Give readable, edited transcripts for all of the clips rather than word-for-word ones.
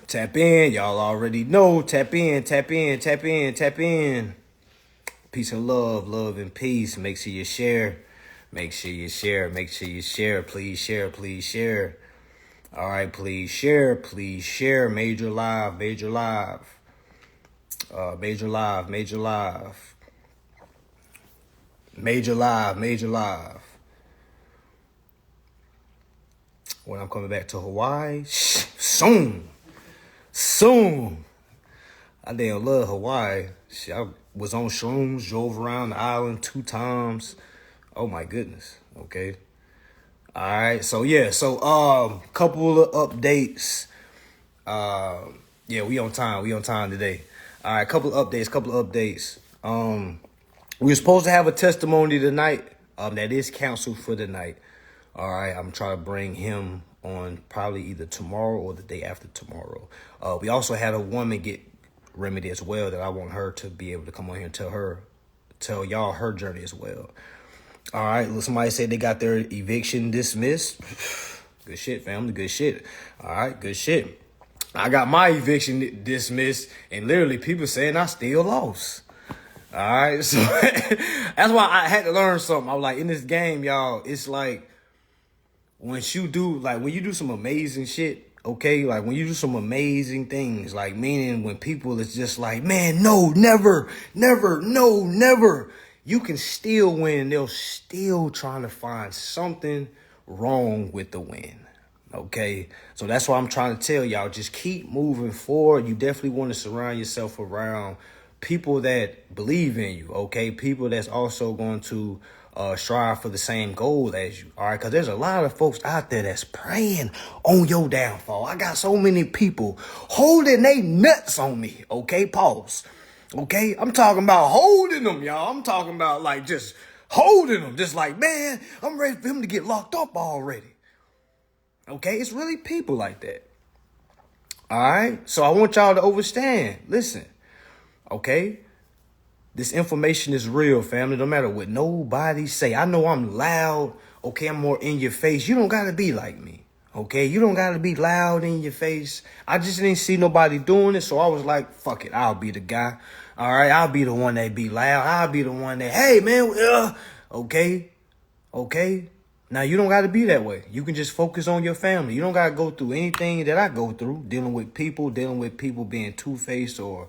Tap in. Y'all already know. Tap in, tap in, tap in, tap in. Peace and love, love and peace. Make sure you share. Make sure you share. Make sure you share. Please share. Please share. All right, please share. Please share. Major live. Major live. Major live. Major live. Major live. Major live. When I'm coming back to Hawaii, soon. Soon. I damn love Hawaii. Shit, I was on shrooms, drove around the island 2 times. Oh my goodness. Okay. All right. So yeah. So couple of updates. Yeah, we on time. We on time today. All right. Couple of updates. We were supposed to have a testimony tonight. That is canceled for tonight. All right. I'm trying to bring him on probably either tomorrow or the day after tomorrow. We also had a woman get remedy as well that I want her to be able to come on here and tell y'all her journey as well. All right, somebody said they got their eviction dismissed. Good shit, family, good shit. All right, good shit. I got my eviction dismissed, and literally people saying I still lost. All right, so that's why I had to learn something. I was like, in this game, y'all, it's like when you do some amazing shit, okay? Like when you do some amazing things, like meaning when people is just like, man, no, never, never, no, never. You can still win. They're still trying to find something wrong with the win. Okay. So that's why I'm trying to tell y'all, just keep moving forward. You definitely want to surround yourself around people that believe in you. Okay. People that's also going to strive for the same goal as you. All right. Because there's a lot of folks out there that's praying on your downfall. I got so many people holding they nuts on me. Okay. Pause. Okay. I'm talking about holding them, y'all. I'm talking about like just holding them. Just like, man, I'm ready for him to get locked up already. Okay. It's really people like that. All right. So I want y'all to understand. Listen. Okay. This information is real, family. No matter what nobody say. I know I'm loud. Okay, I'm more in your face. You don't got to be like me. Okay, you don't got to be loud in your face. I just didn't see nobody doing it. So I was like, fuck it. I'll be the guy. All right, I'll be the one that be loud. I'll be the one that, hey, man. Okay. Now, you don't got to be that way. You can just focus on your family. You don't got to go through anything that I go through, dealing with people being two-faced or,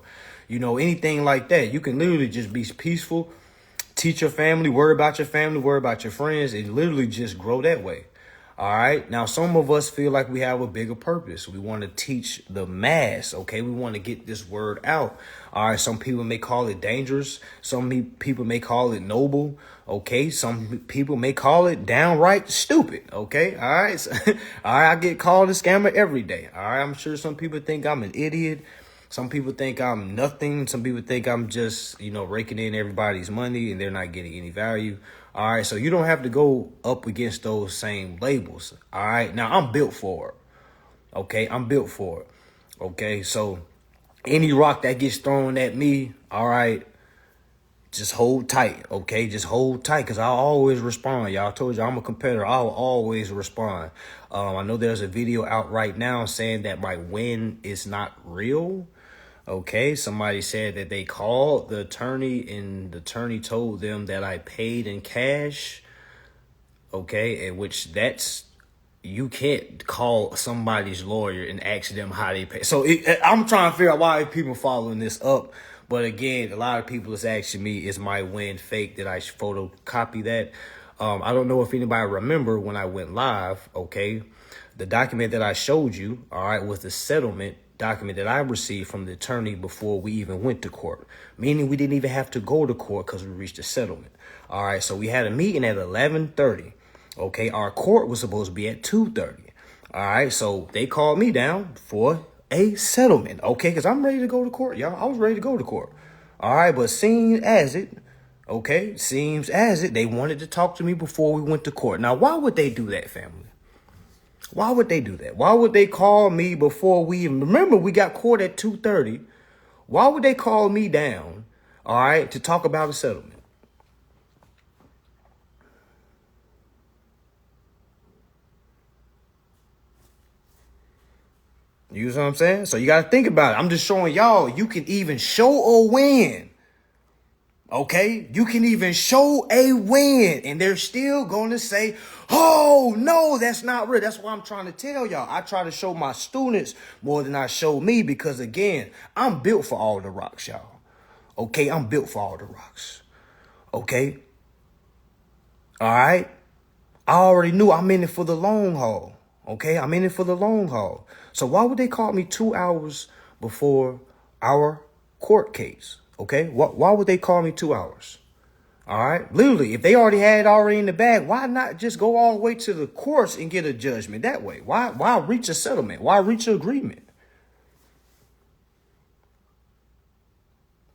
anything like that. You can literally just be peaceful, teach your family, worry about your friends, and literally just grow that way. All right. Now, some of us feel like we have a bigger purpose. We want to teach the mass. OK, we want to get this word out. All right. Some people may call it dangerous. Some people may call it noble. OK, some people may call it downright stupid. OK. All right. So, all right. I get called a scammer every day. All right. I'm sure some people think I'm an idiot. Some people think I'm nothing. Some people think I'm just, raking in everybody's money and they're not getting any value. All right. So you don't have to go up against those same labels. All right. Now I'm built for it. Okay. I'm built for it. Okay. So any rock that gets thrown at me. All right. Just hold tight. Okay. Just hold tight. Cause I'll always respond. Y'all, I told you I'm a competitor. I'll always respond. I know there's a video out right now saying that my win is not real. Okay, somebody said that they called the attorney and the attorney told them that I paid in cash. Okay, in which you can't call somebody's lawyer and ask them how they pay. So I'm trying to figure out why people following this up. But again, a lot of people is asking me, is my win fake? Did I photocopy that? I don't know if anybody remember when I went live. Okay, the document that I showed you, all right, was the settlement document that I received from the attorney before we even went to court, meaning we didn't even have to go to court because we reached a settlement. All right. So we had a meeting at 11:30. Okay. Our court was supposed to be at 2:30. All right. So they called me down for a settlement. Okay. Cause I'm ready to go to court, y'all. I was ready to go to court. All right. But seems as it, they wanted to talk to me before we went to court. Now, why would they do that, family? Why would they do that? Why would they call me before we even... Remember, we got court at 2:30. Why would they call me down, all right, to talk about a settlement? You know what I'm saying? So you got to think about it. I'm just showing y'all you can even show a win. Okay? You can even show a win. And they're still going to say, oh, no, that's not real. That's what I'm trying to tell y'all. I try to show my students more than I show me because, again, I'm built for all the rocks, y'all. Okay? I'm built for all the rocks. Okay? All right? I already knew I'm in it for the long haul. Okay? I'm in it for the long haul. So why would they call me 2 hours before our court case? Okay? Why would they call me 2 hours? All right? Literally, if they already had it already in the bag, why not just go all the way to the courts and get a judgment that way? Why reach a settlement? Why reach an agreement?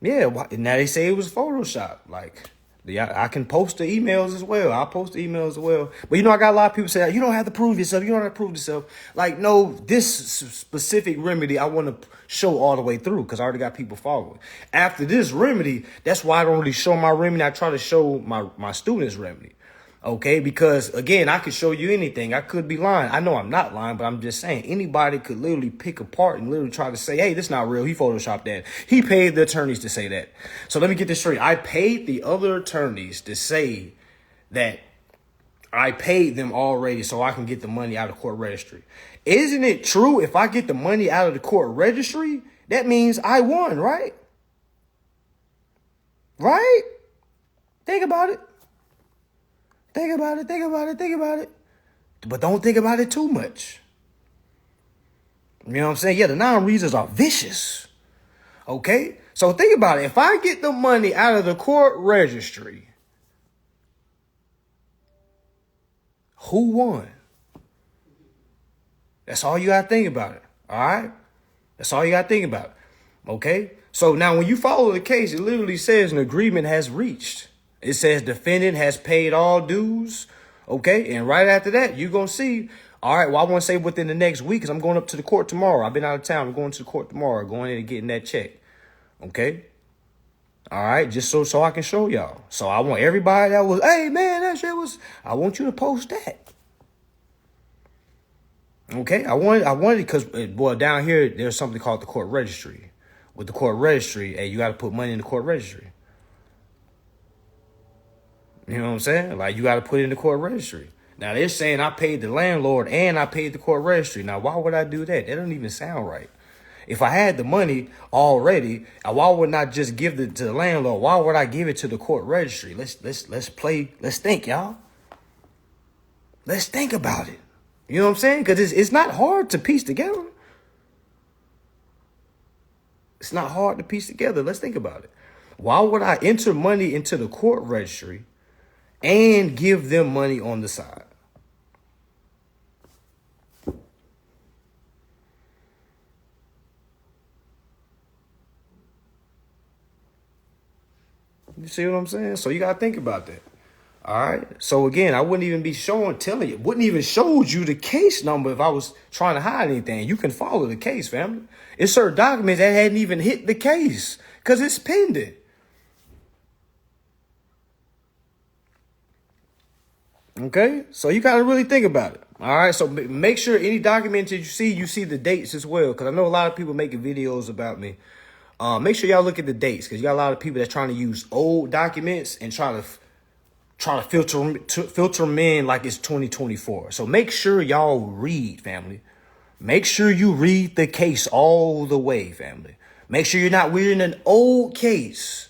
Yeah, now they say it was Photoshop. Like, yeah, I can post the emails as well. I'll post the emails as well. But, I got a lot of people say, you don't have to prove yourself. You don't have to prove yourself. Like, no, this specific remedy, I want to show all the way through because I already got people following. After this remedy, that's why I don't really show my remedy. I try to show my students' remedy. Okay, because again, I could show you anything. I could be lying. I know I'm not lying, but I'm just saying anybody could literally pick apart and literally try to say, hey, this is not real. He photoshopped that. He paid the attorneys to say that. So let me get this straight. I paid the other attorneys to say that I paid them already so I can get the money out of court registry. Isn't it true if I get the money out of the court registry, that means I won, right? Right? Think about it. Think about it, think about it, think about it. But don't think about it too much. You know what I'm saying? Yeah, the non-reasons are vicious. Okay? So think about it. If I get the money out of the court registry, who won? That's all you got to think about it. All right? That's all you got to think about. Okay? So now when you follow the case, it literally says an agreement has reached. It says defendant has paid all dues. Okay. And right after that, you're going to see. All right. Well, I want to say within the next week because I'm going up to the court tomorrow. I've been out of town. I'm going to the court tomorrow, going in and getting that check. Okay. All right. Just so I can show y'all. So I want everybody that was, hey, man, that shit was, I want you to post that. Okay. I wanted because, well, down here, there's something called the court registry. With the court registry, hey, you got to put money in the court registry. You know what I'm saying? Like, you got to put it in the court registry. Now, they're saying I paid the landlord and I paid the court registry. Now, why would I do that? That doesn't even sound right. If I had the money already, why would I not just give it to the landlord? Why would I give it to the court registry? Let's think, y'all. Let's think about it. You know what I'm saying? Because it's not hard to piece together. It's not hard to piece together. Let's think about it. Why would I enter money into the court registry and give them money on the side? You see what I'm saying? So you got to think about that. All right. So again, I wouldn't even be telling you, wouldn't even showed you the case number if I was trying to hide anything. You can follow the case, family. It's certain documents that hadn't even hit the case because it's pending. Okay, so you got to really think about it. All right, so make sure any document that you see the dates as well, because I know a lot of people making videos about me. Make sure y'all look at the dates, because you got a lot of people that's trying to use old documents and try to filter them in like it's 2024. So make sure y'all read, family. Make sure you read the case all the way, family. Make sure you're not reading an old case.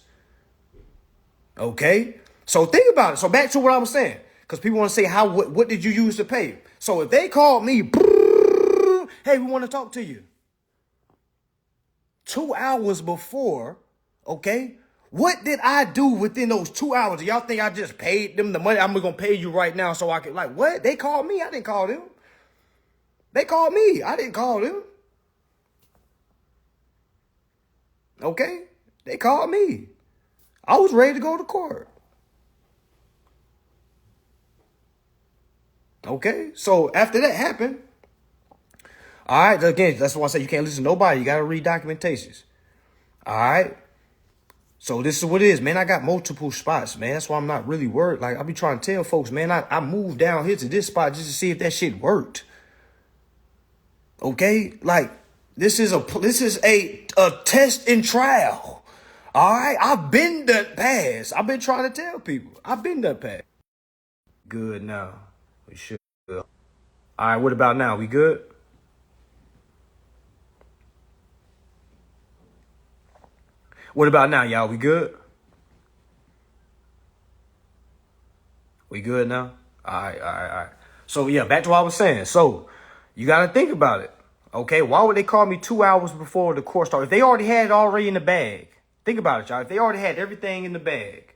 Okay, so think about it. So back to what I was saying. Because people want to say, what did you use to pay? So if they called me, hey, we want to talk to you. 2 hours before, okay, what did I do within those 2 hours? Y'all think I just paid them the money? I'm going to pay you right now so I can, like, what? They called me? I didn't call them. They called me. I didn't call them. Okay? They called me. I was ready to go to court. Okay, so after that happened, all right, again, that's why I say you can't listen to nobody. You got to read documentations. All right, so this is what it is, man. I got multiple spots, man. That's why I'm not really worried. Like, I be trying to tell folks, man, I moved down here to this spot just to see if that shit worked. Okay, like, This is a test and trial. All right, I've been done past. I've been trying to tell people. I've been done past. Good now. We should. All right, what about now? We good? What about now, y'all? We good? We good now? All right, all right, all right. So, yeah, back to what I was saying. So, you got to think about it. Okay, why would they call me 2 hours before the court started? If they already had it already in the bag. Think about it, y'all. If they already had everything in the bag.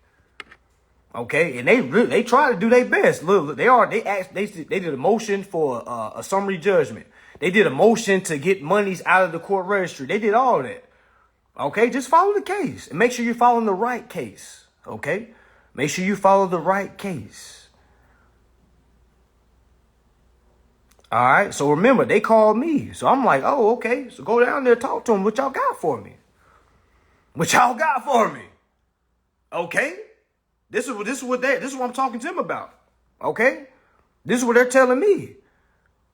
Okay, and they tried to do their best. Look, they did a motion for a summary judgment. They did a motion to get monies out of the court registry. They did all that. Okay, just follow the case and make sure you're following the right case. Okay, make sure you follow the right case. All right, so remember, they called me. So I'm like, oh, okay. So go down there, talk to them. What y'all got for me? What y'all got for me? Okay, this is what I'm talking to them about. Okay, this is what they're telling me.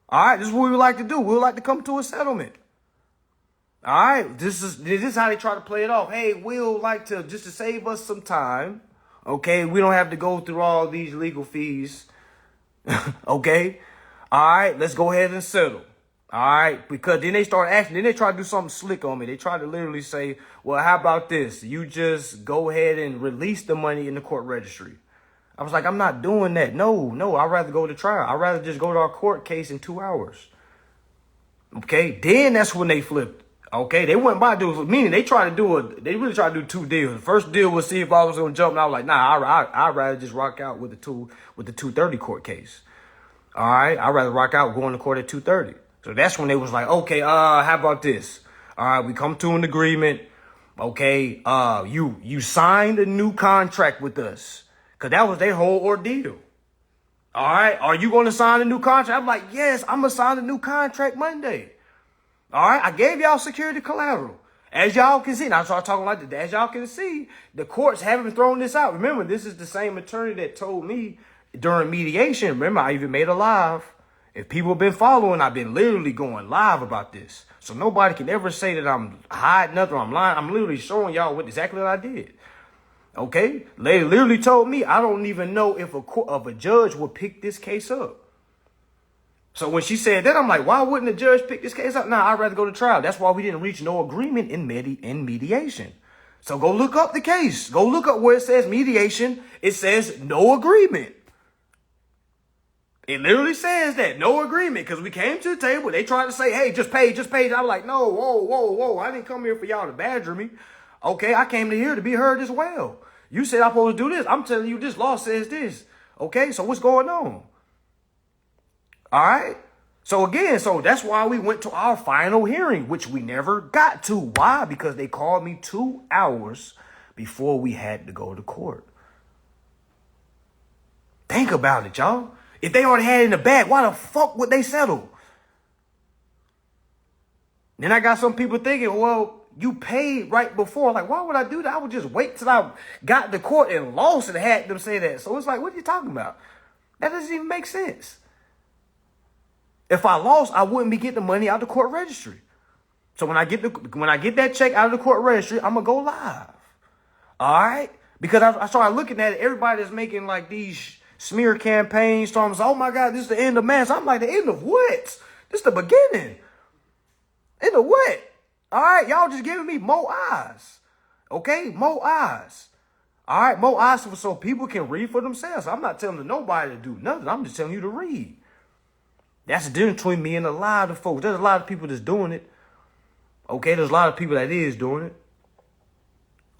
All right, this is what we would like to do. We would like to come to a settlement. All right, this is how they try to play it off. Hey, we'll like to, just to save us some time. Okay, we don't have to go through all these legal fees. Okay. All right, let's go ahead and settle. All right, because then they start asking, then they try to do something slick on me. They try to literally say, well, how about this? You just go ahead and release the money in the court registry. I was like, I'm not doing that. No, I'd rather go to trial. I'd rather just go to our court case in 2 hours. Okay, then that's when they flipped. Okay, they went by doing, meaning they really tried to do two deals. The first deal was see if I was going to jump, and I was like, nah, I'd rather just rock out with the 230 court case. All right, I'd rather rock out going to court at 2:30. So that's when they was like, okay, how about this? All right, we come to an agreement. Okay, you signed a new contract with us, because that was their whole ordeal. All right, are you going to sign a new contract? I'm like, yes, I'm going to sign a new contract Monday. All right, I gave y'all security collateral. As y'all can see, now I start talking like that. As y'all can see, the courts haven't thrown this out. Remember, this is the same attorney that told me during mediation. Remember, I even made a live. If people have been following, I've been literally going live about this. So nobody can ever say that I'm hiding nothing or I'm lying. I'm literally showing y'all exactly what I did. Okay? Lady literally told me I don't even know if a judge would pick this case up. So when she said that, I'm like, why wouldn't the judge pick this case up? Nah, I'd rather go to trial. That's why we didn't reach no agreement in mediation. So go look up the case. Go look up where it says mediation. It says no agreement. It literally says that, no agreement, because we came to the table. They tried to say, hey, just pay. I'm like, no, whoa. I didn't come here for y'all to badger me. Okay, I came to here to be heard as well. You said I'm supposed to do this. I'm telling you this law says this. Okay, so what's going on? All right. So that's why we went to our final hearing, which we never got to. Why? Because they called me 2 hours before we had to go to court. Think about it, y'all. If they already had it in the bag, why the fuck would they settle? Then I got some people thinking, well, you paid right before. Like, why would I do that? I would just wait till I got to court and lost and had them say that. So it's like, what are you talking about? That doesn't even make sense. If I lost, I wouldn't be getting the money out of the court registry. So when I get that check out of the court registry, I'm gonna go live. All right? Because I started looking at it. Everybody that's making like these smear campaigns, storms. Oh my God, this is the end of mansa. I'm like, the end of what? This is the beginning. End of what? All right, y'all just giving me more eyes. Okay, more eyes. All right, more eyes so people can read for themselves. I'm not telling nobody to do nothing. I'm just telling you to read. That's the difference between me and a lot of folks. There's a lot of people that's doing it. Okay, there's a lot of people that is doing it.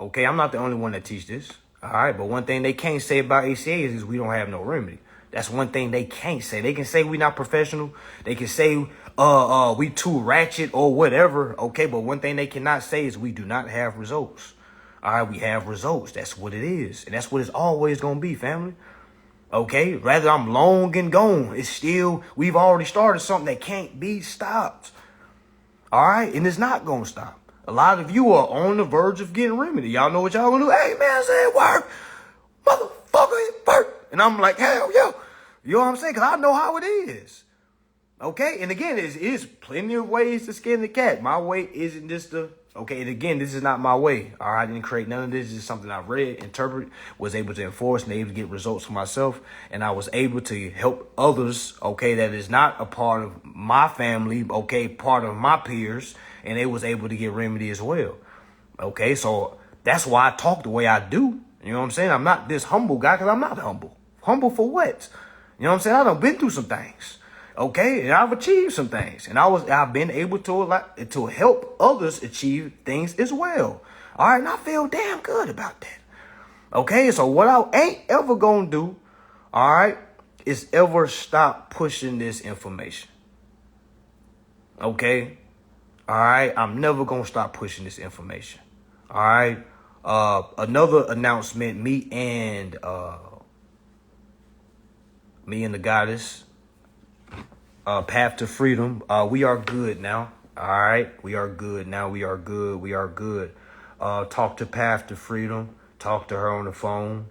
Okay, I'm not the only one that teach this. All right, but one thing they can't say about ACAs is we don't have no remedy. That's one thing they can't say. They can say we not professional. They can say we too ratchet or whatever. Okay, but one thing they cannot say is we do not have results. All right, we have results. That's what it is. And that's what it's always going to be, family. Okay, rather I'm long and gone. It's still, we've already started something that can't be stopped. All right, and it's not going to stop. A lot of you are on the verge of getting remedy. Y'all know what y'all gonna do? Hey, man, say it work. Motherfucker, it work. And I'm like, hell, yo. You know what I'm saying? Because I know how it is. Okay, and again, it is plenty of ways to skin the cat. My way isn't just the okay. And again, this is not my way. All right, I didn't create none of this. This is something I read, interpret, was able to enforce, and able to get results for myself. And I was able to help others. Okay, that is not a part of my family. Okay, part of my peers, and they was able to get remedy as well. Okay, so that's why I talk the way I do. You know what I'm saying? I'm not this humble guy because I'm not humble. Humble for what? You know what I'm saying? I done been through some things. Okay, and I've achieved some things, and I've been able to help others achieve things as well. All right, and I feel damn good about that. Okay, so what I ain't ever gonna do, all right, is ever stop pushing this information. Okay, all right, I'm never gonna stop pushing this information. All right, another announcement. Me and the goddess. Path to freedom. We are good now. All right. We are good now. We are good. We are good. Talk to Path to freedom. Talk to her on the phone.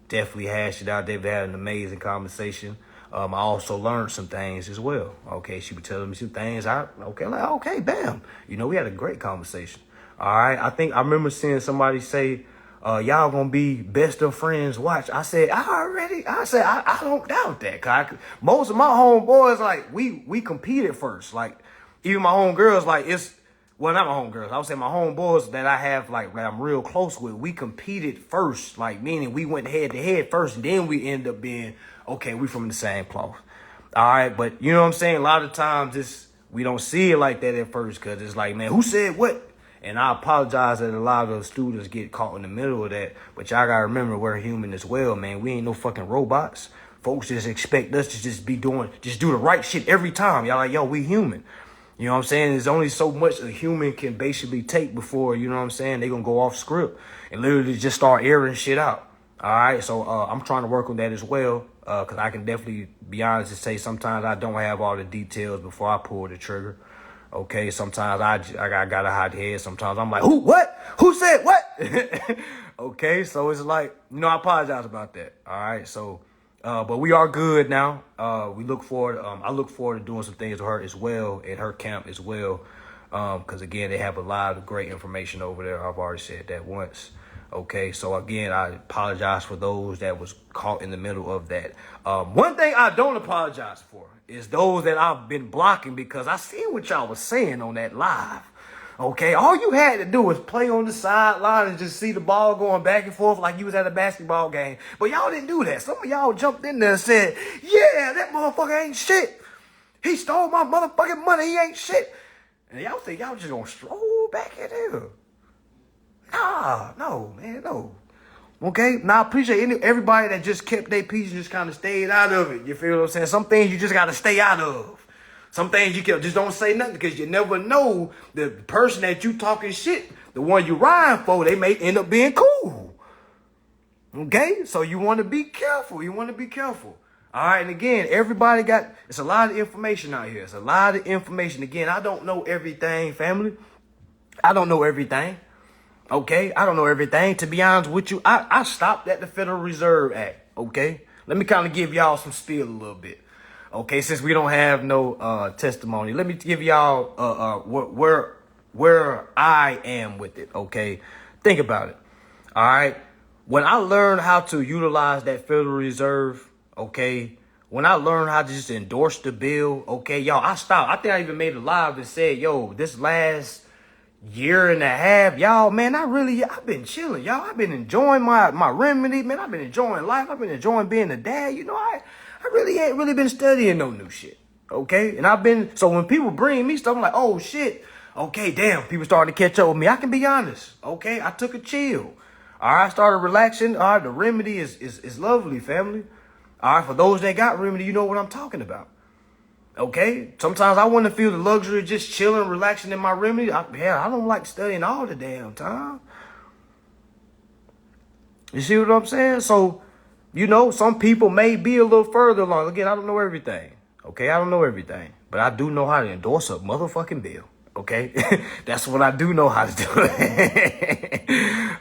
Definitely hashed it out. They've had an amazing conversation. I also learned some things as well. Okay. She was telling me some things. Okay, bam. We had a great conversation. All right. I remember seeing somebody say, y'all gonna be best of friends. Watch. I said, I don't doubt that. Cause most of my homeboys, like, we competed first. Like, even my homegirls, like, not my homegirls. I would say my homeboys that I have, like, that I'm real close with, we competed first. Like, meaning we went head to head first, and then we end up being, okay, we from the same cloth. All right. But you know what I'm saying? A lot of times we don't see it like that at first, cause it's like, man, who said what? And I apologize that a lot of students get caught in the middle of that. But y'all got to remember, we're human as well, man. We ain't no fucking robots. Folks just expect us to just do the right shit every time. Y'all like, yo, we human. You know what I'm saying? There's only so much a human can basically take before, you know what I'm saying, they going to go off script and literally just start airing shit out. All right? So I'm trying to work on that as well, because I can definitely be honest and say sometimes I don't have all the details before I pull the trigger. Okay, sometimes I got a hot head. Sometimes I'm like, who, what? Who said what? Okay, so it's like, I apologize about that. All right, so, but we are good now. We look forward. I look forward to doing some things with her as well, at her camp as well. Because again, they have a lot of great information over there. I've already said that once. Okay, so again, I apologize for those that was caught in the middle of that. One thing I don't apologize for is those that I've been blocking, because I see what y'all was saying on that live. Okay, all you had to do was play on the sideline and just see the ball going back and forth like you was at a basketball game. But y'all didn't do that. Some of y'all jumped in there and said, yeah, that motherfucker ain't shit. He stole my motherfucking money. He ain't shit. And y'all think y'all just gonna stroll back in there. Nah, no, man, no. Okay? Now, I appreciate everybody that just kept their peace and just kind of stayed out of it. You feel what I'm saying? Some things you just got to stay out of. Some things you just don't say nothing, because you never know the person that you talking shit, the one you riding for, they may end up being cool. Okay? So you want to be careful. You want to be careful. All right? And again, everybody it's a lot of information out here. It's a lot of information. Again, I don't know everything, family. I don't know everything. Okay, I don't know everything. To be honest with you, I stopped at the Federal Reserve Act. Okay, let me kind of give y'all some spiel a little bit. Okay, since we don't have no testimony, let me give y'all where I am with it. Okay, think about it. All right, when I learned how to utilize that Federal Reserve, okay, when I learned how to just endorse the bill, okay, y'all, I stopped. I think I even made a live and said, yo, this last year and a half, y'all, man, I've been chilling, y'all. I've been enjoying my remedy, man. I've been enjoying life. I've been enjoying being a dad. I really ain't really been studying no new shit. Okay. And so when people bring me stuff, I'm like, oh shit. Okay, damn, people starting to catch up with me. I can be honest. Okay. I took a chill. All right. I started relaxing. All right. The remedy is lovely, family. All right. For those that got remedy, you know what I'm talking about. Okay, sometimes I want to feel the luxury of just chilling, relaxing in my remedy. I don't like studying all the damn time. You see what I'm saying? So, some people may be a little further along. Again, I don't know everything. Okay, I don't know everything. But I do know how to endorse a motherfucking bill. Okay, that's what I do know how to do.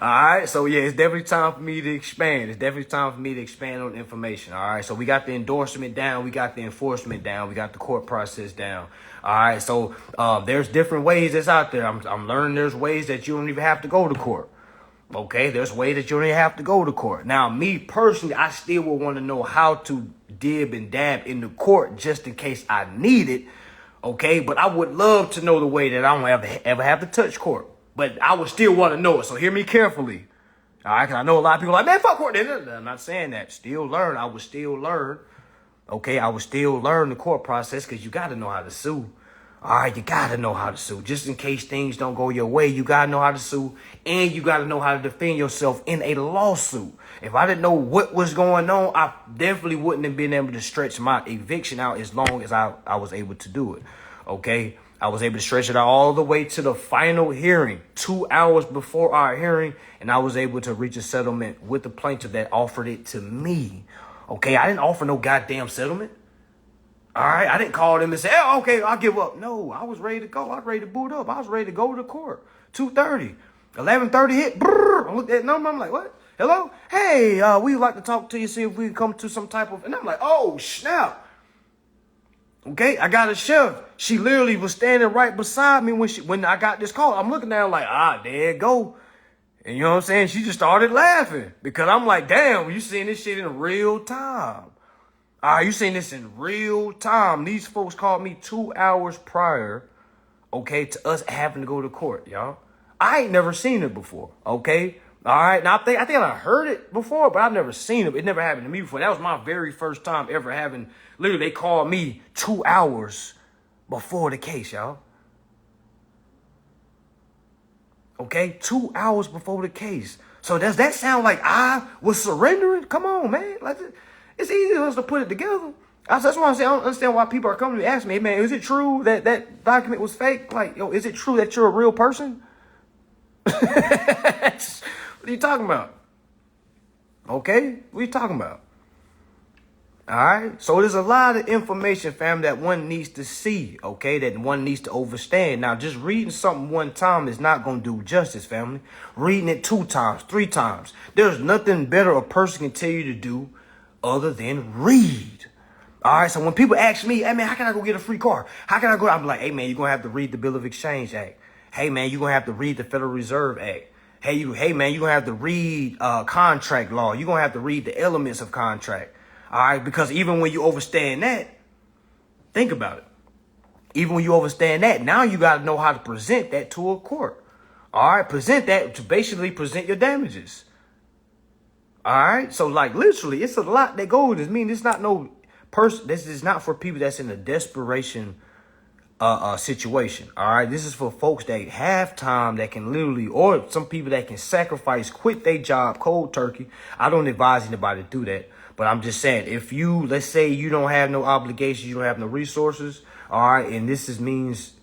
All right, so yeah, it's definitely time for me to expand. It's definitely time for me to expand on information. All right, so we got the endorsement down, we got the enforcement down, we got the court process down. All right, so there's different ways that's out there. I'm learning there's ways that you don't even have to go to court. Okay, there's ways that you don't even have to go to court. Now, me personally, I still would want to know how to dib and dab in the court just in case I need it. Okay, but I would love to know the way that I don't ever have to touch court. But I would still want to know it, so hear me carefully. All right, because I know a lot of people are like, man, fuck court. I'm not saying that. Still learn. I would still learn. Okay, I would still learn the court process because you got to know how to sue. All right, you got to know how to sue. Just in case things don't go your way, you got to know how to sue. And you got to know how to defend yourself in a lawsuit. If I didn't know what was going on, I definitely wouldn't have been able to stretch my eviction out as long as I was able to do it. Okay, I was able to stretch it out all the way to the final hearing, 2 hours before our hearing. And I was able to reach a settlement with the plaintiff that offered it to me. Okay, I didn't offer no goddamn settlement. All right, I didn't call them and say, oh, okay, I'll give up. No, I was ready to go. I was ready to boot up. I was ready to go to court. 2:30, 11:30 hit. Brrr, I looked at that number. I'm like, what? Hello? Hey, we'd like to talk to you, see if we can come to some type of... And I'm like, oh, snap. Okay, I got a chef. She literally was standing right beside me when I got this call. I'm looking down like, there it go. And you know what I'm saying? She just started laughing because I'm like, damn, you seeing this shit in real time. You seen this in real time. These folks called me 2 hours prior, okay, to us having to go to court, y'all. I ain't never seen it before, okay? All right, now I think I heard it before, but I've never seen it. It never happened to me before. That was my very first time ever having, literally, they called me 2 hours before the case, y'all. Okay, 2 hours before the case. So does that sound like I was surrendering? Come on, man. It's easy for us to put it together. That's why I say I don't understand why people are coming to me ask me, hey, man, is it true that that document was fake? Like, yo, is it true that you're a real person? What are you talking about? Okay, what are you talking about? All right, so there's a lot of information, fam, that one needs to see, okay, that one needs to understand. Now, just reading something one time is not going to do justice, family. Reading it 2 times, 3 times. There's nothing better a person can tell you to do other than read. All right, so when people ask me, hey, man, how can I go get a free car? How can I go? I'm like, hey, man, you're going to have to read the Bill of Exchange Act. Hey, man, you're going to have to read the Federal Reserve Act. Hey, man, you're going to have to read contract law. You're going to have to read the elements of contract. All right, because even when you understand that, think about it. Even when you understand that, now you got to know how to present that to a court. All right, present that to basically present your damages. All right, so like literally, it's a lot that goes. I mean, it's not no person. This is not for people that's in a desperation situation. All right, this is for folks that have time that can literally, or some people that can sacrifice, quit their job cold turkey. I don't advise anybody to do that, but I'm just saying, if you, let's say you don't have no obligations, you don't have no resources, all right, and this means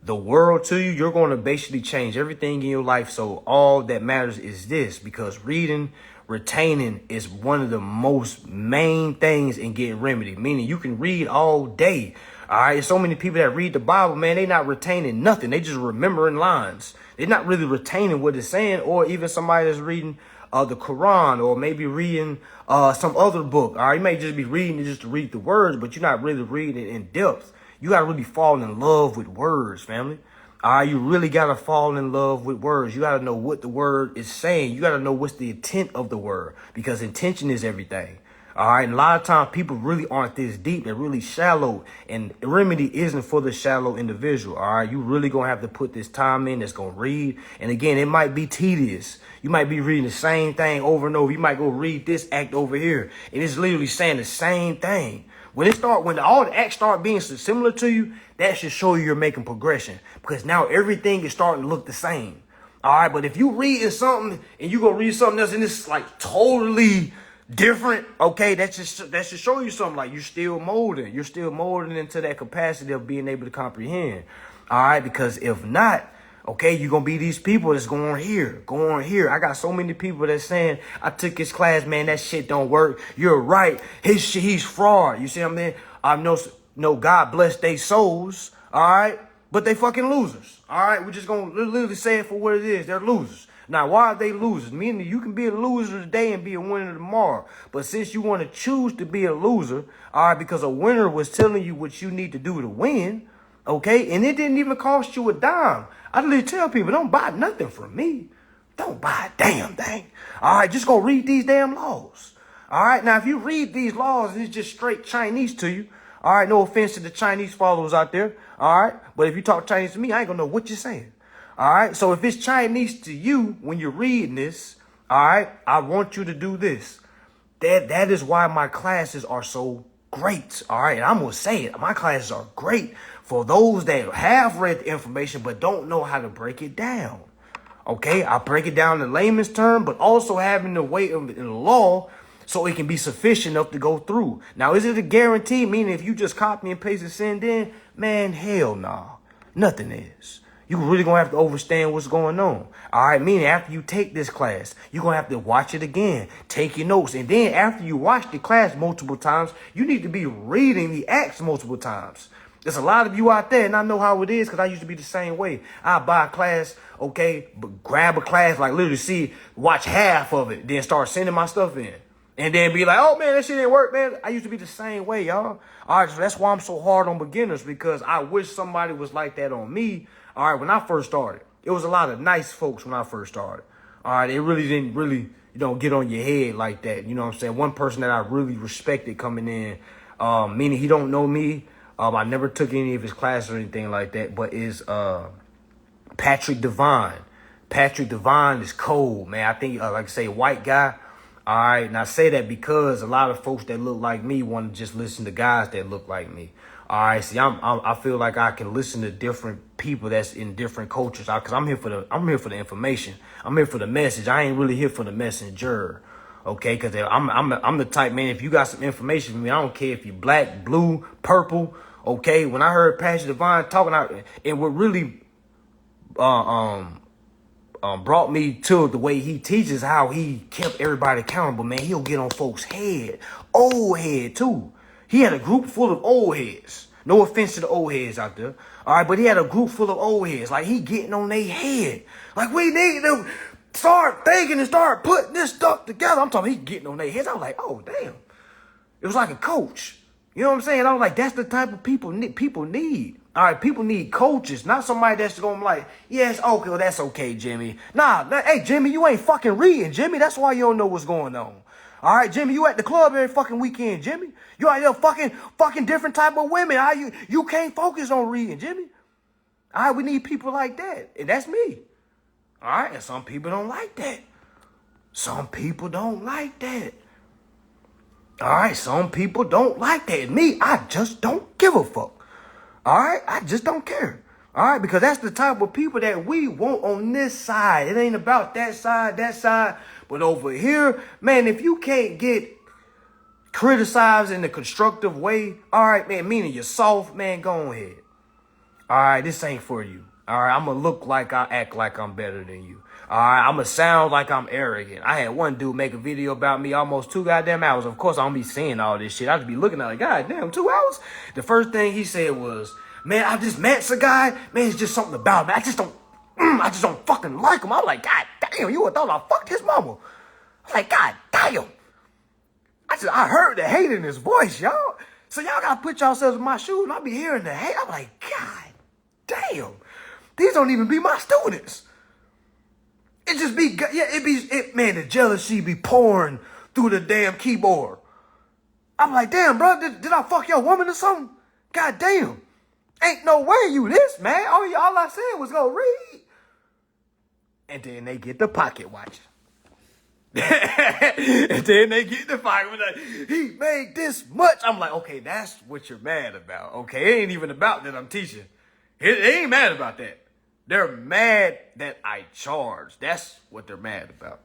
the world to you, you're going to basically change everything in your life. So all that matters is this, because reading, retaining is one of the most main things in getting remedy, meaning you can read all day. All right, so many people that read the Bible, man, they not retaining nothing. They just remembering lines. They're not really retaining what it's saying, or even somebody that's reading the Quran, or maybe reading some other book. All right, you may just be reading it just to read the words, but you're not really reading it in depth. You got to really fall in love with words, family. All right, you really got to fall in love with words. You got to know what the word is saying. You got to know what's the intent of the word, because intention is everything. All right, and a lot of times people really aren't this deep. They're really shallow, and remedy isn't for the shallow individual. All right, you really going to have to put this time in that's going to read. And again, it might be tedious. You might be reading the same thing over and over. You might go read this act over here, and it's literally saying the same thing. When all the acts start being similar to you, that should show you're making progression, because now everything is starting to look the same. All right, but if you reading something and you go read something else and it's like totally different, okay, that should show you something, like you're still molding into that capacity of being able to comprehend. All right, because if not, okay, you're gonna be these people that's going here. I got so many people that's saying, I took his class, man, that shit don't work. You're right, he's fraud. You see what I mean? I know God bless their souls. All right, But they fucking losers. All right, we're just gonna literally say it for what it is. They're losers. Now, why are they losers? Meaning you can be a loser today and be a winner tomorrow. But since you want to choose to be a loser, all right, because a winner was telling you what you need to do to win, okay, and it didn't even cost you a dime. I literally tell people, don't buy nothing from me. Don't buy a damn thing. All right, just go read these damn laws. All right, now if you read these laws and it's just straight Chinese to you, all right, no offense to the Chinese followers out there, all right, but if you talk Chinese to me, I ain't gonna know what you're saying. All right, so if it's Chinese to you when you're reading this, all right, I want you to do this. That is why my classes are so great. All right, and I'm gonna say it. My classes are great for those that have read the information but don't know how to break it down. Okay, I break it down in layman's term, but also having the weight of it in the law so it can be sufficient enough to go through. Now, is it a guarantee? Meaning if you just copy and paste and send in, man, hell nah. Nothing is. You really gonna have to understand what's going on. All right, meaning after you take this class, you're gonna have to watch it again, take your notes, and then after you watch the class multiple times, you need to be reading the acts multiple times. There's a lot of you out there, and I know how it is because I used to be the same way. I buy a class, okay, but grab a class, like literally watch half of it, then start sending my stuff in. And then be like, oh, man, that shit didn't work, man. I used to be the same way, y'all. All right, so that's why I'm so hard on beginners, because I wish somebody was like that on me. All right, when I first started, it was a lot of nice folks when I first started. All right, it really didn't get on your head like that. You know what I'm saying? One person that I really respected coming in, meaning he don't know me. I never took any of his classes or anything like that, but is Patrick Devine. Patrick Devine is cold, man. I think, like I say, white guy. All right, and I say that because a lot of folks that look like me want to just listen to guys that look like me. All right, see, I feel like I can listen to different people that's in different cultures, because I'm here for the information. I'm here for the message. I ain't really here for the messenger. Okay, because I'm the type, man. If you got some information for me, I don't care if you're black, blue, purple. Okay, when I heard Pastor Divine talking out, and what really brought me to the way he teaches, how he kept everybody accountable, man. He'll get on folks' head, old head too. He had a group full of old heads. No offense to the old heads out there. All right, but he had a group full of old heads. Like, he getting on their head. Like, we need to start thinking and start putting this stuff together. I'm talking, he getting on their heads. I'm like, oh, damn. It was like a coach. You know what I'm saying? I was like, that's the type of people need. All right, people need coaches, not somebody that's going to be like, yes, okay, well, that's okay, Jimmy. Nah, hey, Jimmy, you ain't fucking reading, Jimmy. That's why you don't know what's going on. All right, Jimmy, you at the club every fucking weekend, Jimmy. You out there fucking different type of women. You can't focus on reading, Jimmy. All right, we need people like that, and that's me. All right, and some people don't like that. Some people don't like that. All right, some people don't like that. And me, I just don't give a fuck. All right, I just don't care. All right, because that's the type of people that we want on this side. It ain't about that side. But over here, man, if you can't get criticized in a constructive way, all right, man, meaning you're soft, man, go ahead. All right, this ain't for you. All right, I'm going to look like I act like I'm better than you. All right, I'm going to sound like I'm arrogant. I had one dude make a video about me almost 2 goddamn hours. Of course, I don't be saying all this shit. I just be looking at it like, goddamn, 2 hours? The first thing he said was, man, I just met a guy. Man, it's just something about him. I just don't fucking like him. I'm like, God damn, you would thought I fucked his mama. I'm like, God damn. I heard the hate in his voice, y'all. So y'all got to put yourselves in my shoes, and I be hearing the hate. I'm like, God damn. These don't even be my students. It just be, man, the jealousy be pouring through the damn keyboard. I'm like, damn, bro, did I fuck your woman or something? God damn. Ain't no way you this, man. All I said was go read. And then they get the pocket watch. And then they get the pocket watch. Like, he made this much. I'm like, okay, that's what you're mad about. Okay, it ain't even about that I'm teaching. It ain't mad about that. They're mad that I charge. That's what they're mad about.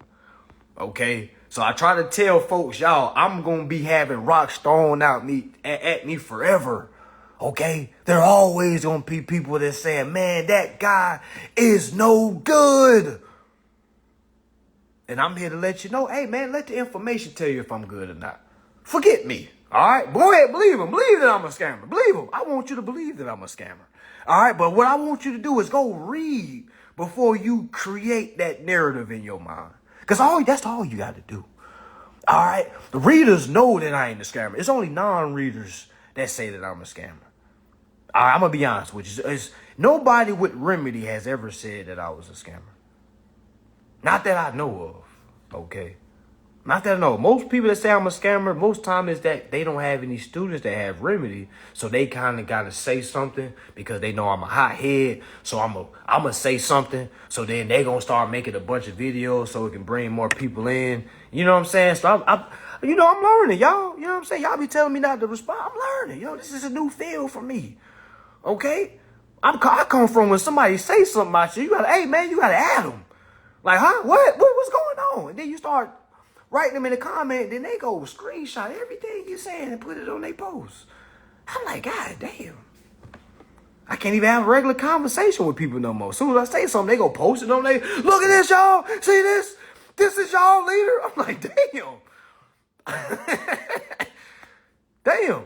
Okay? So I try to tell folks, y'all, I'm going to be having rocks thrown out at me forever. Okay? There are always going to be people that say, man, that guy is no good. And I'm here to let you know, hey, man, let the information tell you if I'm good or not. Forget me. All right, go ahead, believe him. Believe that I'm a scammer. Believe him. I want you to believe that I'm a scammer. All right, but what I want you to do is go read before you create that narrative in your mind. Because that's all you got to do. All right, the readers know that I ain't a scammer. It's only non-readers that say that I'm a scammer. All right, I'm going to be honest with you. Nobody with Remedy has ever said that I was a scammer. Not that I know of, okay? Not that I know. Most people that say I'm a scammer, most time is that they don't have any students that have Remedy, so they kind of got to say something because they know I'm a hothead, so I'm going to say something, so then they going to start making a bunch of videos so it can bring more people in. You know what I'm saying? So I'm learning, y'all. You know what I'm saying? Y'all be telling me not to respond. I'm learning. This is a new field for me, okay? I come from when somebody say something about you, hey, man, you got to add them. Like, huh? What's going on? And then you start writing them in the comment, then they go screenshot everything you're saying and put it on their post. I'm like, God damn. I can't even have a regular conversation with people no more. As soon as I say something, they go post it on their, look at this, y'all. See this? This is y'all leader. I'm like, damn. Damn.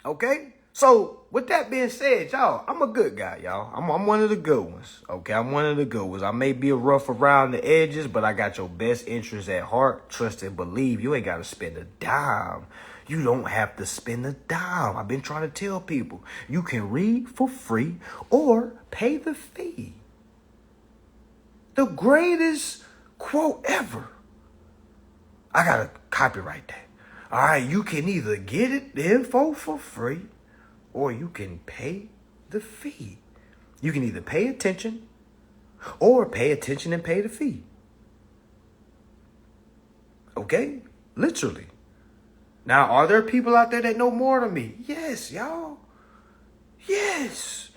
Okay? So, with that being said, y'all, I'm a good guy, y'all. I'm one of the good ones, okay? I'm one of the good ones. I may be a rough around the edges, but I got your best interests at heart. Trust and believe. You ain't got to spend a dime. You don't have to spend a dime. I've been trying to tell people, you can read for free or pay the fee. The greatest quote ever. I got to copyright that. All right, you can either get it, the info for free, or you can pay the fee. You can either pay attention or pay attention and pay the fee. Okay? Literally. Now, are there people out there that know more than me? Yes, y'all. Yes.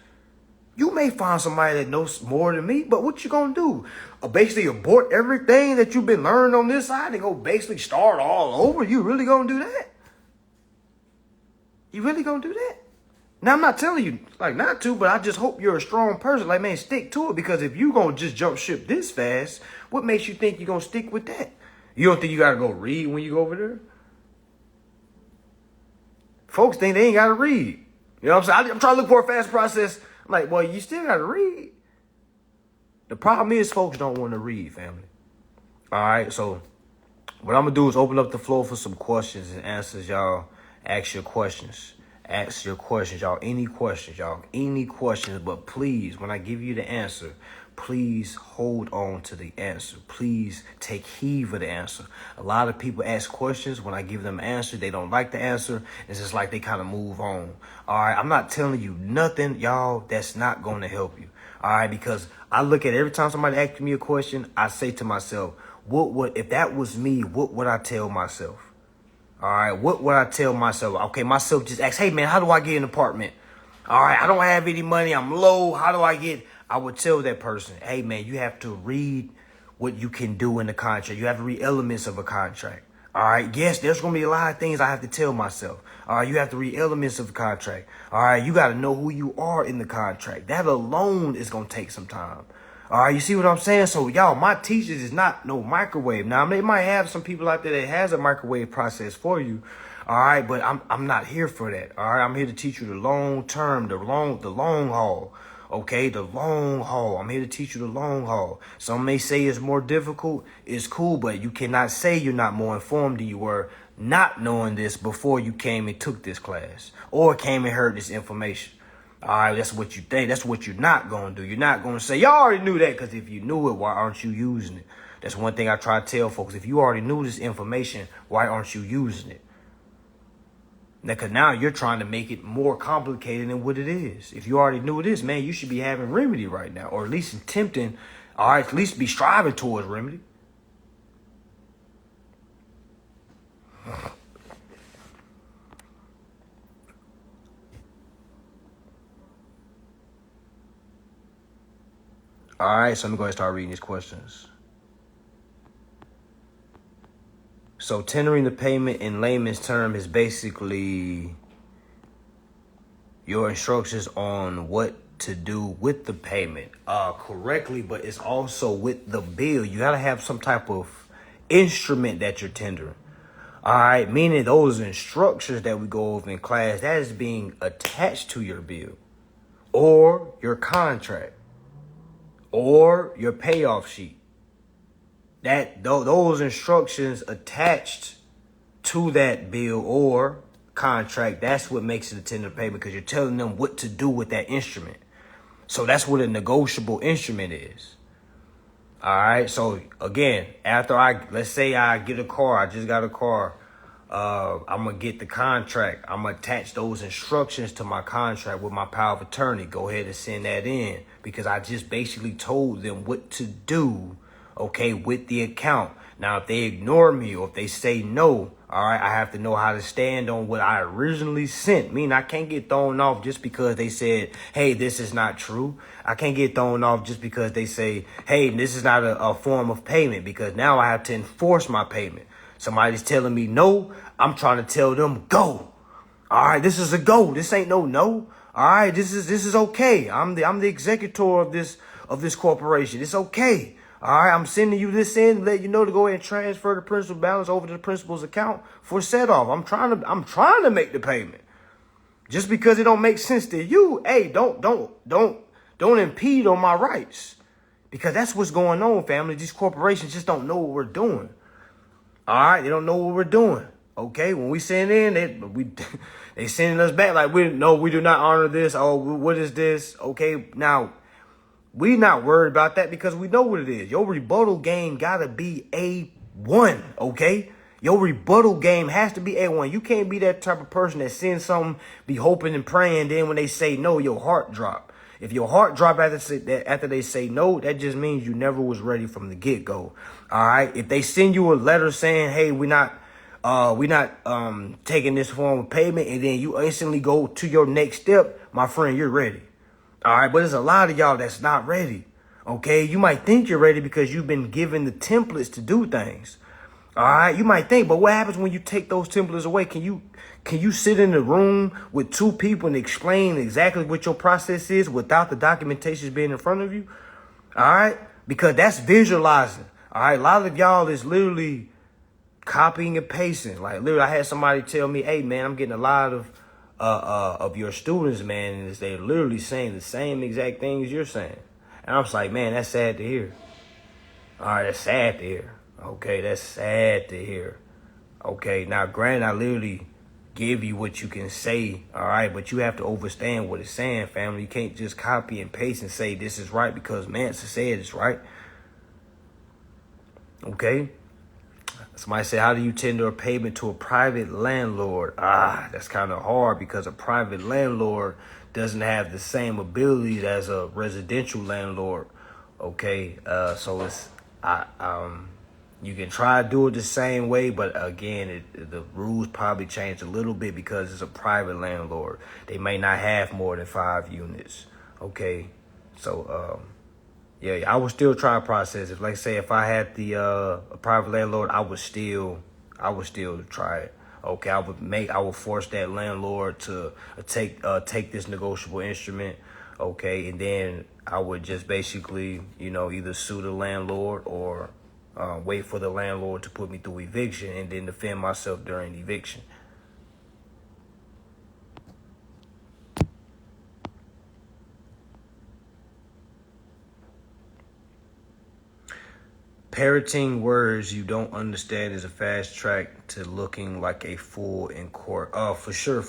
You may find somebody that knows more than me, but what you gonna do? Basically abort everything that you've been learning on this side and go basically start all over? You really gonna do that? You really gonna do that? Now, I'm not telling you, like, not to, but I just hope you're a strong person. Like, man, stick to it, because if you going to just jump ship this fast, what makes you think you're going to stick with that? You don't think you got to go read when you go over there? Folks think they ain't got to read. You know what I'm saying? I'm trying to look for a fast process. I'm like, well, you still got to read. The problem is folks don't want to read, family. All right, so what I'm going to do is open up the floor for some questions and answers, y'all. Ask your questions. Ask your questions, y'all. Any questions, y'all. Any questions. But please, when I give you the answer, please hold on to the answer. Please take heed of the answer. A lot of people ask questions. When I give them an answer, they don't like the answer. It's just like they kind of move on. All right, I'm not telling you nothing, y'all, that's not going to help you. All right, because I look at every time somebody asks me a question, I say to myself, if that was me, what would I tell myself? All right, what would I tell myself? Okay, myself just ask, hey, man, how do I get an apartment? All right, I don't have any money. I'm low. How do I get? I would tell that person, hey, man, you have to read what you can do in the contract. You have to read elements of a contract. All right, yes, there's going to be a lot of things I have to tell myself. All right, you have to read elements of the contract. All right, you got to know who you are in the contract. That alone is going to take some time. All right, you see what I'm saying? So, y'all, my teachers is not no microwave. Now, they might have some people out there that has a microwave process for you. All right, but I'm not here for that. All right, I'm here to teach you the long term, the long haul. Okay, the long haul. I'm here to teach you the long haul. Some may say it's more difficult. It's cool, but you cannot say you're not more informed than you were not knowing this before you came and took this class or came and heard this information. All right, that's what you think. That's what you're not going to do. You're not going to say, y'all already knew that, because if you knew it, why aren't you using it? That's one thing I try to tell folks. If you already knew this information, why aren't you using it? Because now you're trying to make it more complicated than what it is. If you already knew this, man, you should be having Remedy right now, or at least attempting, all right, at least be striving towards Remedy. All right, so I'm going to start reading these questions. So tendering the payment in layman's term is basically your instructions on what to do with the payment correctly, but it's also with the bill. You got to have some type of instrument that you're tendering. All right, meaning those instructions that we go over in class, that is being attached to your bill or your contract or your payoff sheet. Those instructions attached to that bill or contract, that's what makes it a tender payment, because you're telling them what to do with that instrument. So that's what a negotiable instrument is. All right. So again, let's say I get a car, I just got a car. I'm going to get the contract. I'm going to attach those instructions to my contract with my power of attorney. Go ahead and send that in, because I just basically told them what to do, okay, with the account. Now, if they ignore me or if they say no, all right, I have to know how to stand on what I originally sent. Meaning I can't get thrown off just because they said, hey, this is not true. I can't get thrown off just because they say, hey, this is not a form of payment, because now I have to enforce my payment. Somebody's telling me no, I'm trying to tell them go. All right, this is a go. This ain't no. All right, this is okay. I'm the executor of this corporation. It's okay. All right, I'm sending you this in, let you know to go ahead and transfer the principal balance over to the principal's account for set off. I'm trying to make the payment. Just because it don't make sense to you, hey, don't impede on my rights, because that's what's going on, family. These corporations just don't know what we're doing. All right, they don't know what we're doing. Okay, when we send in, they sending us back like we do not honor this. Oh, what is this? Okay, now we not worried about that because we know what it is. Your rebuttal game gotta be A1. Okay, your rebuttal game has to be A1. You can't be that type of person that sends something, be hoping and praying, then when they say no, your heart drop. If your heart drop after they say no, that just means you never was ready from the get-go. All right. If they send you a letter saying, hey, we're not taking this form of payment, and then you instantly go to your next step, my friend, you're ready. All right. But there's a lot of y'all that's not ready. Okay. You might think you're ready because you've been given the templates to do things. All right. You might think, but what happens when you take those templates away? Can you sit in the room with two people and explain exactly what your process is without the documentation being in front of you? All right. Because that's visualizing. All right. A lot of y'all is literally copying and pasting. Like literally, I had somebody tell me, hey, man, I'm getting a lot of your students, man, and they're literally saying the same exact things you're saying. And I was like, man, that's sad to hear. All right. That's sad to hear. Okay. That's sad to hear. Okay. Now, granted, I literally give you what you can say, all right, but you have to understand what it's saying, family. You can't just copy and paste and say this is right because Mansa said it's right. Okay. Somebody said, how do you tender a payment to a private landlord? That's kind of hard because a private landlord doesn't have the same abilities as a residential landlord. Okay. So it's you can try to do it the same way, but again, the rules probably change a little bit because it's a private landlord. They may not have more than 5 units. Okay, so yeah, I would still try to process it. Like say, if I had a private landlord, I would still try it. Okay, I would force that landlord to take this negotiable instrument. Okay, and then I would just basically, either sue the landlord or wait for the landlord to put me through eviction and then defend myself during eviction. Parroting words you don't understand is a fast track to looking like a fool in court. For sure.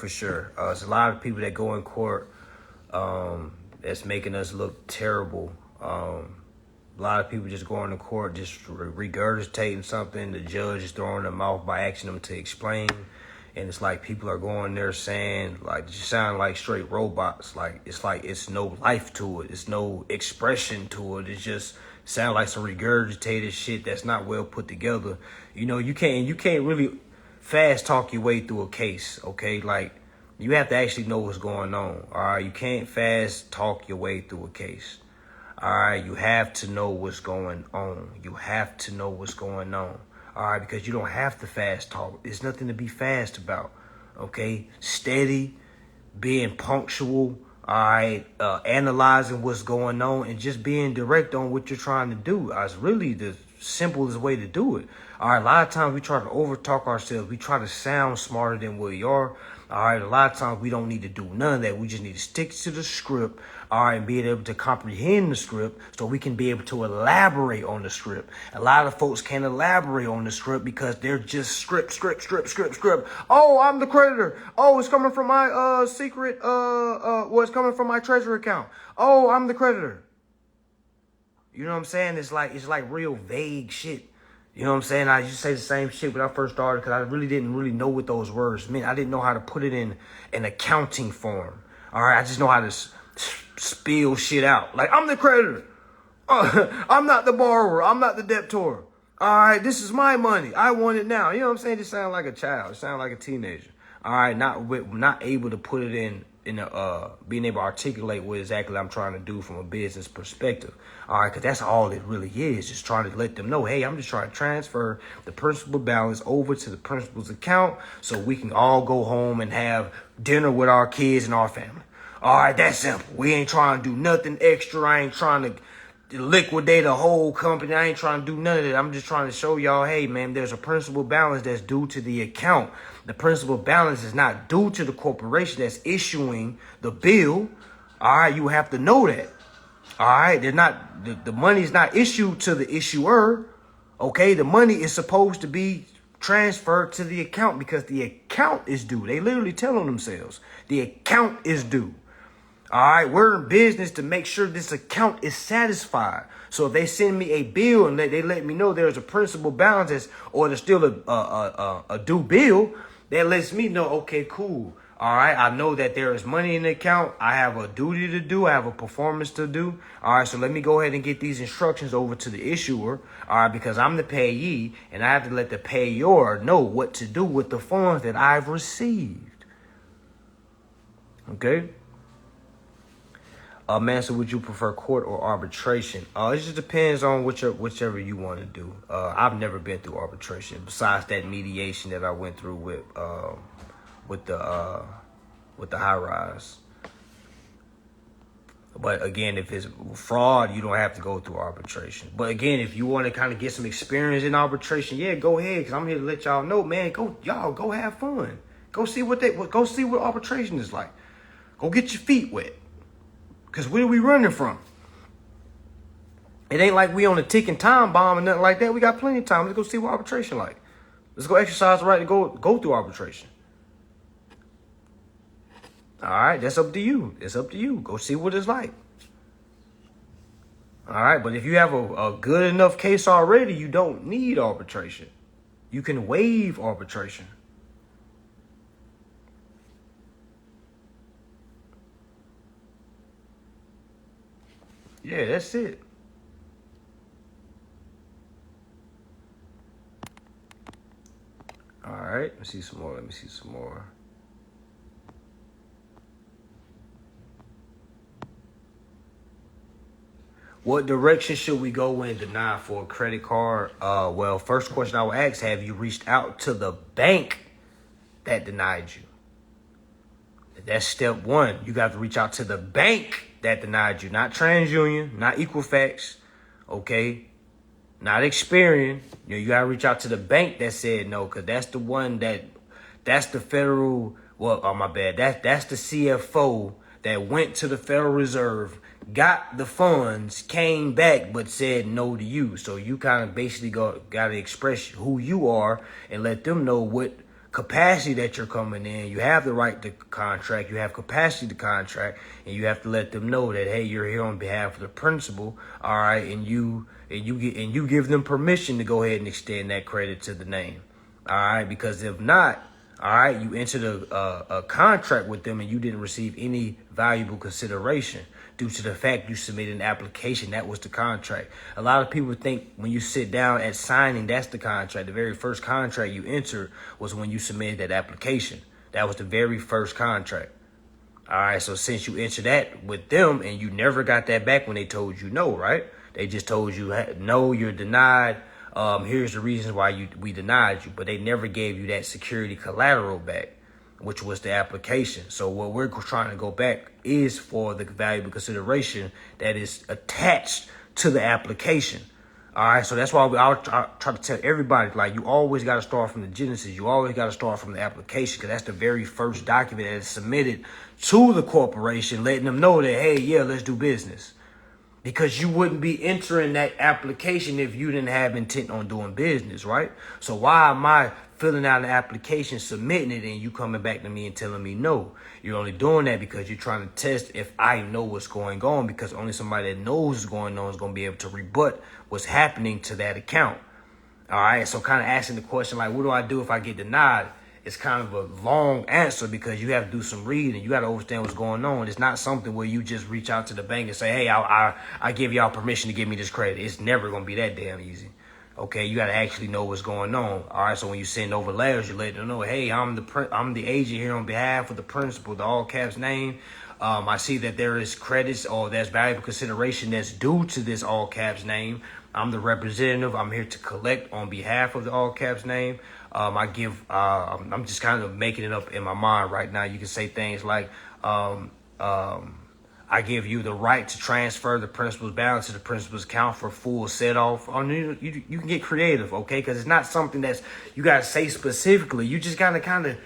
There's a lot of people that go in court that's making us look terrible. A lot of people just going to court, just regurgitating something. The judge is throwing them off by asking them to explain. And it's like people are going there saying, like, you sound like straight robots. Like it's no life to it. It's no expression to it. It's just sound like some regurgitated shit that's not well put together. You can't really fast talk your way through a case, okay? Like, you have to actually know what's going on, all right? You can't fast talk your way through a case. All right, you have to know what's going on. You have to know what's going on. All right, because you don't have to fast talk. There's nothing to be fast about. Okay, steady, being punctual. All right, analyzing what's going on and just being direct on what you're trying to do. It's really the simplest way to do it. All right, a lot of times we try to overtalk ourselves. We try to sound smarter than we are. All right, a lot of times we don't need to do none of that. We just need to stick to the script, all right, and be able to comprehend the script so we can be able to elaborate on the script. A lot of folks can't elaborate on the script because they're just script. Oh, I'm the creditor. Oh, it's coming from my secret, it's coming from my treasury account. Oh, I'm the creditor. You know what I'm saying? It's like real vague shit. You know what I'm saying? I used to say the same shit when I first started because I really didn't know what those words meant. I didn't know how to put it in an accounting form. All right, I just know how to spill shit out. Like, I'm the creditor. I'm not the borrower. I'm not the debtor. All right, this is my money. I want it now. You know what I'm saying? It just sound like a child. It sound like a teenager. All right, not able to put it in being able to articulate what exactly I'm trying to do from a business perspective. All right, because that's all it really is, just trying to let them know, hey, I'm just trying to transfer the principal balance over to the principal's account so we can all go home and have dinner with our kids and our family. All right, that's simple. We ain't trying to do nothing extra. I ain't trying to liquidate a whole company. I ain't trying to do none of that. I'm just trying to show y'all, hey, man, there's a principal balance that's due to the account. The principal balance is not due to the corporation that's issuing the bill. All right, you have to know that. All right, the money's not issued to the issuer. Okay, the money is supposed to be transferred to the account because the account is due. They literally tell on themselves, the account is due. All right, we're in business to make sure this account is satisfied. So if they send me a bill and they let me know there's a principal balance or there's still a due bill, that lets me know, okay, cool. All right, I know that there is money in the account. I have a duty to do. I have a performance to do. All right, so let me go ahead and get these instructions over to the issuer. All right, because I'm the payee and I have to let the payor know what to do with the funds that I've received. Okay. Mansa, would you prefer court or arbitration? It just depends on whichever you want to do. I've never been through arbitration besides that mediation that I went through with the high rise. But again, if it's fraud, you don't have to go through arbitration. But again, if you want to kind of get some experience in arbitration, yeah, go ahead. Because I'm here to let y'all know, man. Go have fun. Go see what arbitration is like. Go get your feet wet. Because where are we running from? It ain't like we on a ticking time bomb or nothing like that. We got plenty of time. Let's go see what arbitration like. Let's go exercise the right to go through arbitration. All right, that's up to you. It's up to you. Go see what it's like. All right, but if you have a good enough case already, you don't need arbitration. You can waive arbitration. Yeah, that's it. All right, let me see some more. What direction should we go in denied for a credit card? Well, first question I will ask, have you reached out to the bank that denied you? That's step one. You got to reach out to the bank that denied you, not TransUnion, not Equifax, okay? Not Experian. You got to reach out to the bank that said no, because that's the one that's the federal, my bad. That's the CFO that went to the Federal Reserve, got the funds, came back, but said no to you. So you kind of basically got to express who you are and let them know what capacity that you're coming in. You have the right to contract. You have capacity to contract, and you have to let them know that, hey, you're here on behalf of the principal. All right, and you give them permission to go ahead and extend that credit to the name. All right, because if not, all right, you entered a contract with them and you didn't receive any valuable consideration due to the fact you submitted an application. That was the contract. A lot of people think when you sit down at signing, that's the contract. The very first contract you entered was when you submitted that application. That was the very first contract. All right, so since you entered that with them and you never got that back when they told you no, right? They just told you, no, you're denied. Here's the reasons why we denied you, but they never gave you that security collateral back, which was the application. So what we're trying to go back is for the valuable consideration that is attached to the application. All right, so that's why I try to tell everybody, like, you always got to start from the genesis. You always got to start from the application, because that's the very first document that is submitted to the corporation, letting them know that, hey, yeah, let's do business. Because you wouldn't be entering that application if you didn't have intent on doing business, right? So why am I filling out an application, submitting it, and you coming back to me and telling me no? You're only doing that because you're trying to test if I know what's going on, because only somebody that knows what's going on is going to be able to rebut what's happening to that account. All right, so kind of asking the question, like, what do I do if I get denied? It's kind of a long answer, because you have to do some reading. You got to understand what's going on. It's not something where you just reach out to the bank and say, hey, I give y'all permission to give me this credit. It's never going to be that damn easy. Okay, you got to actually know what's going on. All right, so when you send over letters, you let them know, hey, I'm the agent here on behalf of the principal, the all caps name. I see that there is credits or there's valuable consideration that's due to this all caps name. I'm the representative. I'm here to collect on behalf of the all caps name. I'm just kind of making it up in my mind right now. You can say things like, I give you the right to transfer the principal's balance to the principal's account for full set off. You can get creative, okay? Because it's not something that's you got to say specifically. You just got to kind of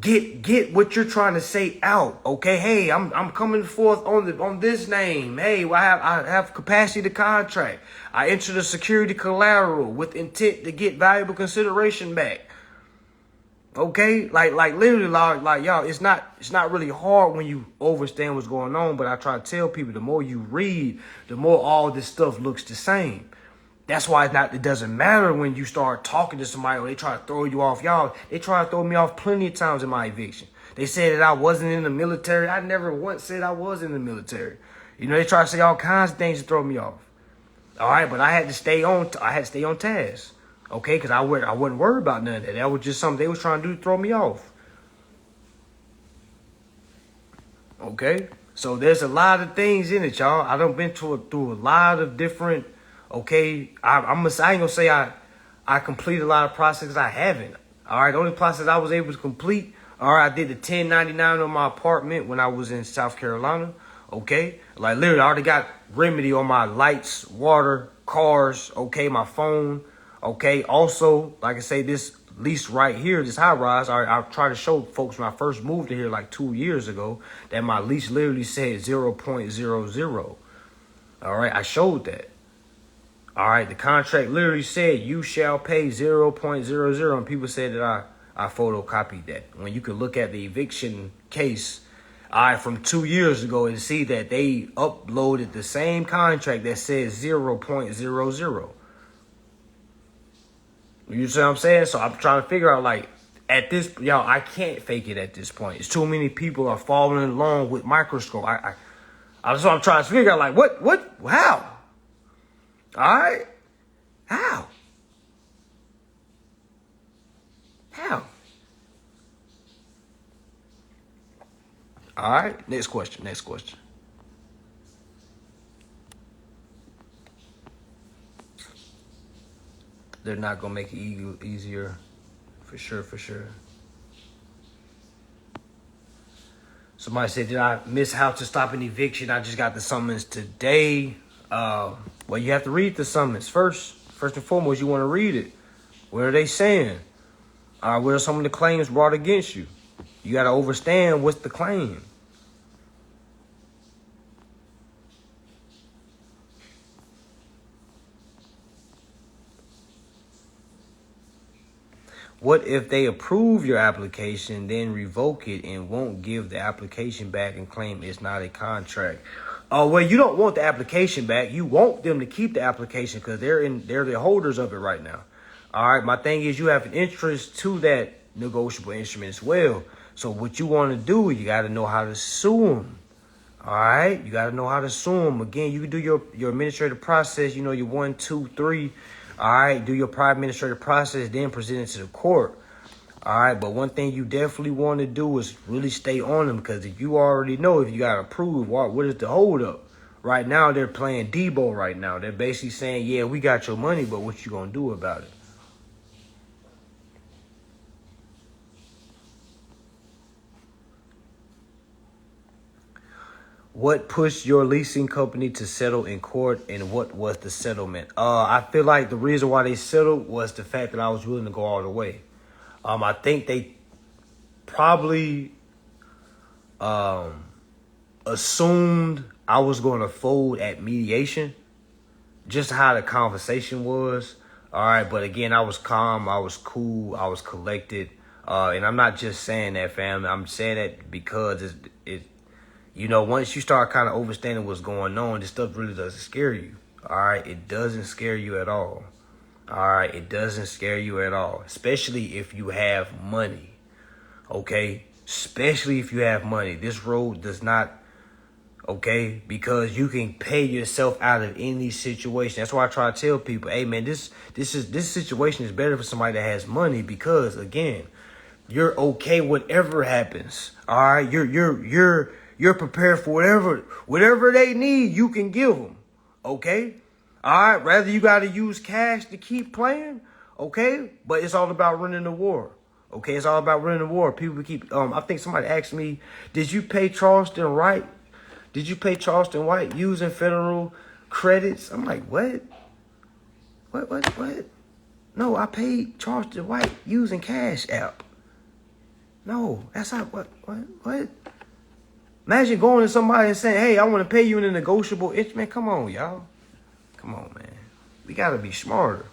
get what you're trying to say out, okay? Hey, I'm coming forth on this name. Hey, I have capacity to contract. I enter the security collateral with intent to get valuable consideration back. Okay, like literally, like y'all, it's not really hard when you understand what's going on. But I try to tell people, the more you read, the more all this stuff looks the same. That's why it doesn't matter when you start talking to somebody or they try to throw you off. Y'all, they try to throw me off plenty of times in my eviction. They said that I wasn't in the military. I never once said I was in the military. You know, they try to say all kinds of things to throw me off. All right, but I had to stay on task. Okay, because I wasn't worried about none of that. That was just something they was trying to do to throw me off. Okay, so there's a lot of things in it, y'all. I done been through a lot of different. Okay, I ain't gonna say I completed a lot of processes. I haven't. All right, the only process I was able to complete. All right, I did the 1099 on my apartment when I was in South Carolina. Okay, like literally, I already got remedy on my lights, water, cars. Okay, my phone. Okay, also, like I say, this lease right here, this high rise, I tried to show folks when I first moved to here like 2 years ago that my lease literally said 0.00. All right, I showed that. All right, the contract literally said you shall pay 0.00, and people said that I photocopied that. When you could look at the eviction case from 2 years ago and see that they uploaded the same contract that says 0.00. You see what I'm saying? So I'm trying to figure out, like, at this, y'all, I can't fake it at this point. It's too many people are following along with microscope. That's what I'm trying to figure out, like, what, how? All right? How? All right, next question. They're not going to make it easier. For sure. Somebody said, did I miss how to stop an eviction? I just got the summons today. Well, you have to read the summons first. First and foremost, you want to read it. What are they saying? What are some of the claims brought against you? You got to understand what's the claim. What if they approve your application, then revoke it and won't give the application back and claim it's not a contract? Well, you don't want the application back. You want them to keep the application because they're the holders of it right now. All right. My thing is, you have an interest to that negotiable instrument as well. So what you want to do, you got to know how to sue them. All right. You got to know how to sue them. Again, you can do your administrative process. You know, your 1, 2, 3. All right, do your prior administrative process, then present it to the court. All right, but one thing you definitely want to do is really stay on them, because if you already know if you got approved, what is the holdup? Right now, they're playing Debo right now. They're basically saying, yeah, we got your money, but what you going to do about it? What pushed your leasing company to settle in court, and what was the settlement? I feel like the reason why they settled was the fact that I was willing to go all the way. I think they probably assumed I was going to fold at mediation, just how the conversation was. All right, but again, I was calm, I was cool, I was collected, and I'm not just saying that, fam. I'm saying that because once you start kind of understanding what's going on, this stuff really doesn't scare you. All right, it doesn't scare you at all. All right, it doesn't scare you at all, especially if you have money. Okay, especially if you have money. This road does not. Okay, because you can pay yourself out of any situation. That's why I try to tell people, hey man, this situation is better for somebody that has money, because again, you're okay whatever happens. All right, you're prepared for whatever they need. You can give them. Okay, all right. Rather you got to use cash to keep playing. Okay, but it's all about running the war. Okay, it's all about running the war. People keep. I think somebody asked me, did you pay Charleston White? Did you pay Charleston White using federal credits? I'm like, what? What? No, I paid Charleston White using Cash App. No, that's not what? Imagine going to somebody and saying, hey, I want to pay you in a negotiable inch. Man, come on, y'all. Come on, man. We got to be smarter.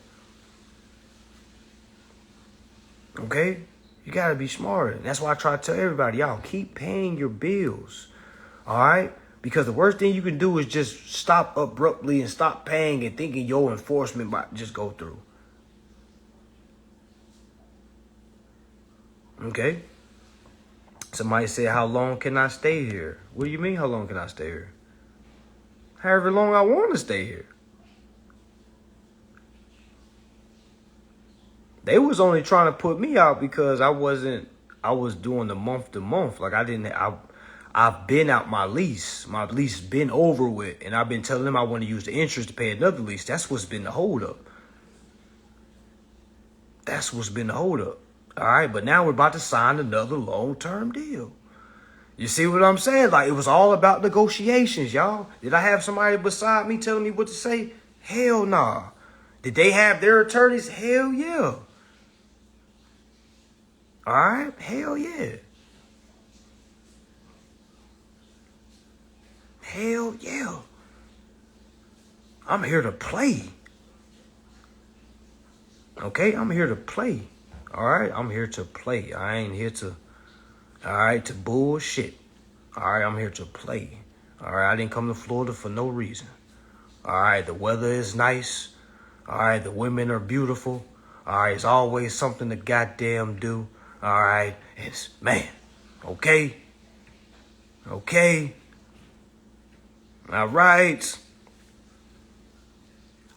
Okay? You got to be smarter. And that's why I try to tell everybody, y'all, keep paying your bills. All right? Because the worst thing you can do is just stop abruptly and stop paying and thinking your enforcement might just go through. Okay? Somebody said, how long can I stay here? What do you mean, how long can I stay here? However long I want to stay here. They was only trying to put me out because I was doing the month to month. Like I've been out my lease. My lease been over with. And I've been telling them I want to use the interest to pay another lease. That's what's been the holdup. That's what's been the holdup. All right, but now we're about to sign another long-term deal. You see what I'm saying? Like, it was all about negotiations, y'all. Did I have somebody beside me telling me what to say? Hell nah. Did they have their attorneys? Hell yeah. All right? Hell yeah. Hell yeah. I'm here to play. Okay? I'm here to play. All right? I'm here to play. I ain't here to, to bullshit. All right? I'm here to play. All right? I didn't come to Florida for no reason. All right? The weather is nice. All right? The women are beautiful. All right? It's always something to goddamn do. All right? It's, man. Okay? Okay? All right.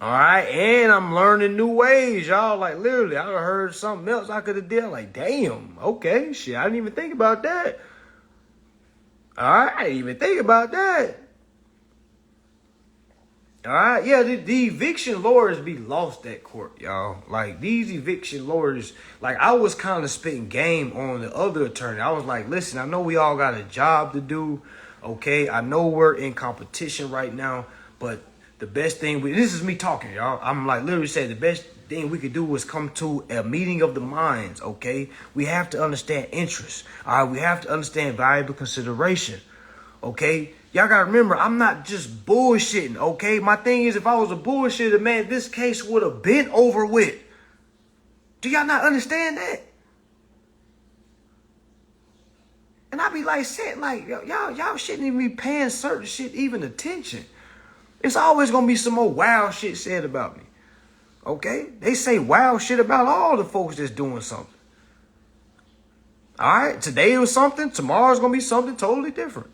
All right. And I'm learning new ways, y'all. Like, literally, I heard something else I could have done. Like, damn. Okay. Shit. I didn't even think about that. All right. I didn't even think about that. All right. Yeah. The eviction lawyers be lost at court, y'all. Like, these eviction lawyers, like, I was kind of spitting game on the other attorney. I was like, listen, I know we all got a job to do. Okay, I know we're in competition right now, but the best thing this is me talking, y'all. I'm like literally saying the best thing we could do is come to a meeting of the minds, okay? We have to understand interest. All right, we have to understand valuable consideration. Okay? Y'all gotta remember, I'm not just bullshitting, okay? My thing is, if I was a bullshitter, man, this case would have been over with. Do y'all not understand that? And I be like, saying, like, y'all shouldn't even be paying certain shit even attention. It's always going to be some more wild shit said about me. Okay? They say wild shit about all the folks that's doing something. All right? Today it was something. Tomorrow's going to be something totally different.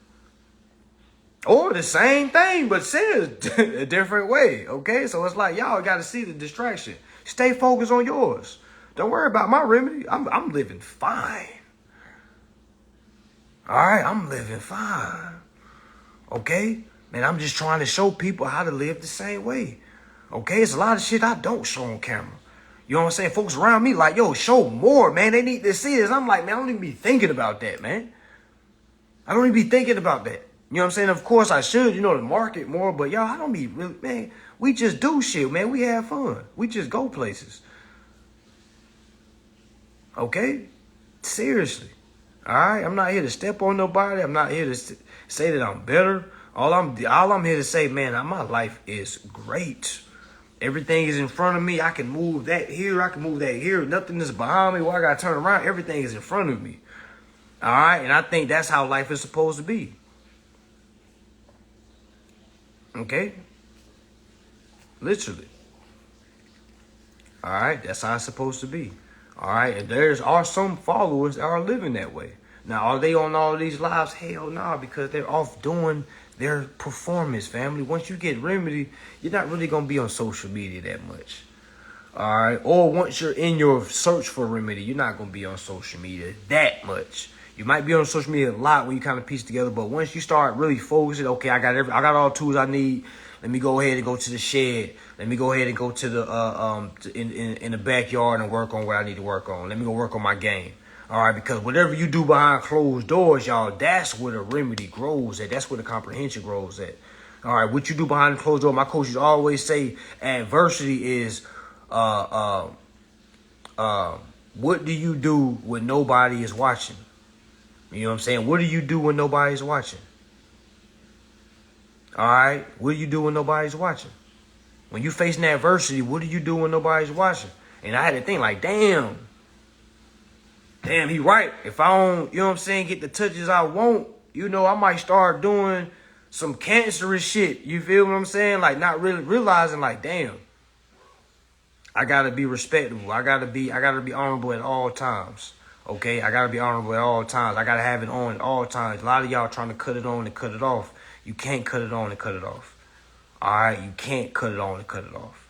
Or the same thing, but said a different way. Okay? So it's like, y'all got to see the distraction. Stay focused on yours. Don't worry about my remedy. I'm living fine. All right, I'm living fine. Okay? Man, I'm just trying to show people how to live the same way. Okay? It's a lot of shit I don't show on camera. You know what I'm saying? Folks around me like, yo, show more, man. They need to see this. I'm like, man, I don't even be thinking about that, man. I don't even be thinking about that. You know what I'm saying? Of course I should, to market more, but y'all, I don't be really, man, we just do shit, man. We have fun. We just go places. Okay? Seriously. All right? I'm not here to step on nobody. I'm not here to say that I'm better. All I'm here to say, man, my life is great. Everything is in front of me. I can move that here. I can move that here. Nothing is behind me where I got to turn around. Everything is in front of me. All right? And I think that's how life is supposed to be. Okay? Literally. All right? That's how it's supposed to be. All right? And there are some followers that are living that way. Now, are they on all these lives? Hell no, because they're off doing their performance, family. Once you get Remedy, you're not really going to be on social media that much. All right? Or once you're in your search for Remedy, you're not going to be on social media that much. You might be on social media a lot when you kind of piece together, but once you start really focusing, okay, I got all the tools I need. Let me go ahead and go to the shed. Let me go ahead and go to the in the backyard and work on what I need to work on. Let me go work on my game. All right, because whatever you do behind closed doors, y'all, that's where the remedy grows at. That's where the comprehension grows at. All right, what you do behind the closed door, my coaches always say adversity is what do you do when nobody is watching? You know what I'm saying? What do you do when nobody's watching? All right? What do you do when nobody's watching? When you facing adversity, what do you do when nobody's watching? And I had to think like, damn, he right. If I don't, you know what I'm saying, get the touches I want, I might start doing some cancerous shit. You feel what I'm saying? Like not really realizing like, damn, I gotta be respectable. I gotta be honorable at all times. Okay, I gotta be honorable at all times. I gotta have it on at all times. A lot of y'all trying to cut it on and cut it off. You can't cut it on and cut it off. All right, you can't cut it on and cut it off.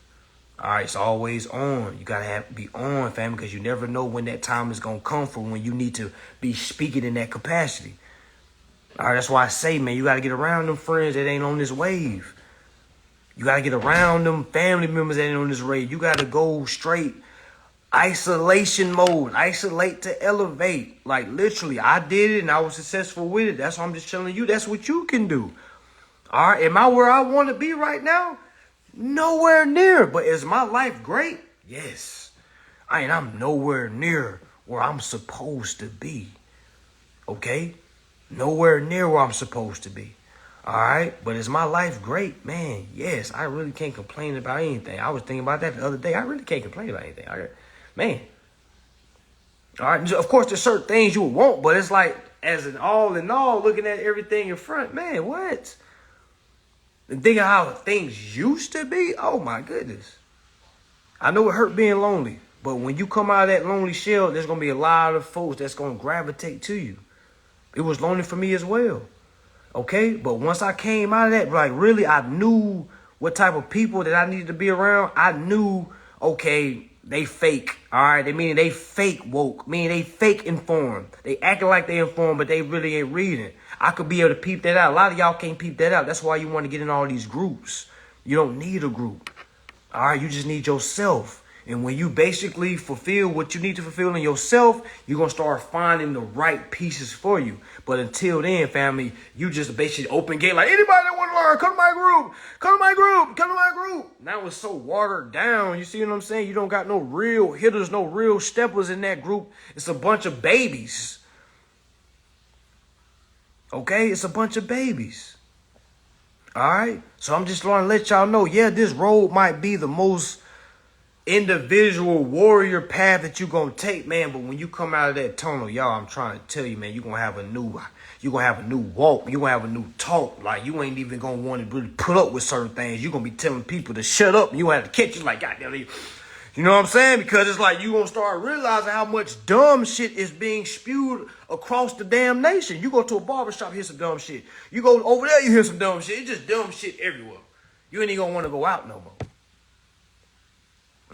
All right, it's always on. You gotta be on, family, because you never know when that time is gonna come for when you need to be speaking in that capacity. All right, that's why I say, man, you gotta get around them friends that ain't on this wave. You gotta get around them family members that ain't on this wave. You gotta go straight isolation mode. Isolate to elevate. Like literally, I did it and I was successful with it. That's why I'm just telling you. That's what you can do. All right. Am I where I want to be right now? Nowhere near. But is my life great? Yes. I'm nowhere near where I'm supposed to be. Okay? Nowhere near where I'm supposed to be. All right. But is my life great? Man, yes. I really can't complain about anything. I was thinking about that the other day. I really can't complain about anything. Man, all right, of course, there's certain things you would want, but it's like, as an all in all, looking at everything in front, man, what? And think of how things used to be, oh my goodness. I know it hurt being lonely, but when you come out of that lonely shell, there's going to be a lot of folks that's going to gravitate to you. It was lonely for me as well, okay? But once I came out of that, like really, I knew what type of people that I needed to be around. I knew, okay, they fake, all right? Meaning they fake woke, meaning they fake informed. They acting like they informed, but they really ain't reading. I could be able to peep that out. A lot of y'all can't peep that out. That's why you want to get in all these groups. You don't need a group, all right? You just need yourself. And when you basically fulfill what you need to fulfill in yourself, you're going to start finding the right pieces for you. But until then, family, you just basically open gate like, anybody that want to learn, come to my group, come to my group, come to my group. Now it's so watered down. You see what I'm saying? You don't got no real hitters, no real steppers in that group. It's a bunch of babies. Okay? It's a bunch of babies. All right? So I'm just trying to let y'all know, yeah, this road might be the most individual warrior path that you're going to take, man. But when you come out of that tunnel, y'all, I'm trying to tell you, man, you're going to have a new walk. You're going to have a new talk. Like, you ain't even going to want to really put up with certain things. You're going to be telling people to shut up. And you have to catch you like, goddamn, you know what I'm saying? Because it's like, you're going to start realizing how much dumb shit is being spewed across the damn nation. You go to a barbershop, hear some dumb shit. You go over there, you hear some dumb shit. It's just dumb shit everywhere. You ain't even going to want to go out no more.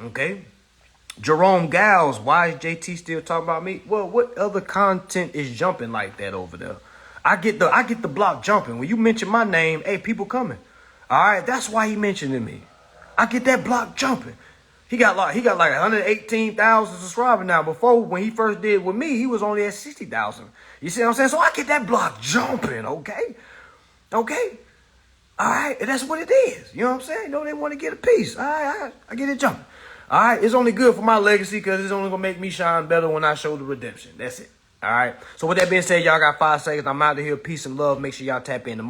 Okay, Jerome Giles, why is JT still talking about me? Well, what other content is jumping like that over there? I get the block jumping. When you mention my name, hey, people coming. All right, that's why he mentioning me. I get that block jumping. He got like 118,000 subscribers now. Before, when he first did with me, he was only at 60,000. You see what I'm saying? So I get that block jumping, okay? Okay? All right? And that's what it is. You know what I'm saying? They want to get a piece. All right, I get it jumping. All right? It's only good for my legacy because it's only going to make me shine better when I show the redemption. That's it. All right? So with that being said, y'all got 5 seconds. I'm out of here. Peace and love. Make sure y'all tap in.